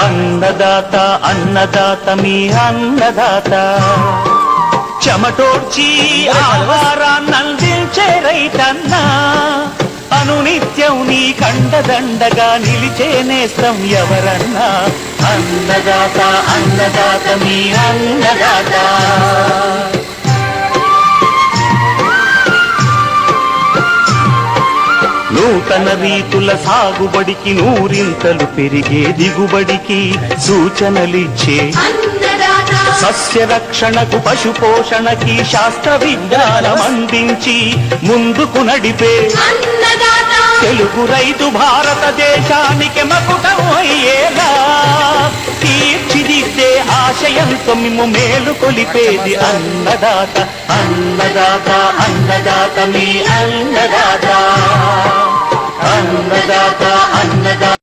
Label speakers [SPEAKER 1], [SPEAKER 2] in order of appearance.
[SPEAKER 1] అన్నదాత అన్నదాత మీ అన్నదాత చెమటోడ్చి ఆహారాన్నందించే రైతన్న అనునిత్యం నీ కండదండగా నిలిచే నేస్తం ఎవరన్నా అన్నదాత అన్నదాత మీ అన్నదాత. నూతన రీతుల సాగుబడికి నూరింతలు పెరిగే దిగుబడికి సూచనలిచ్చే సస్య రక్షణకు పశు పోషణకి శాస్త్ర విజ్ఞానం అందించి ముందుకు నడిపే తెలుగు రైతు భారతదేశానికి మకుటం అయ్యేలా తీర్చిదిద్దే ఆశయంతో మిమ్ము మేలు కొలిపేది అన్నదాత అన్నదాత అన్నదాత మీ అన్నదాత అన్నదాత అన్న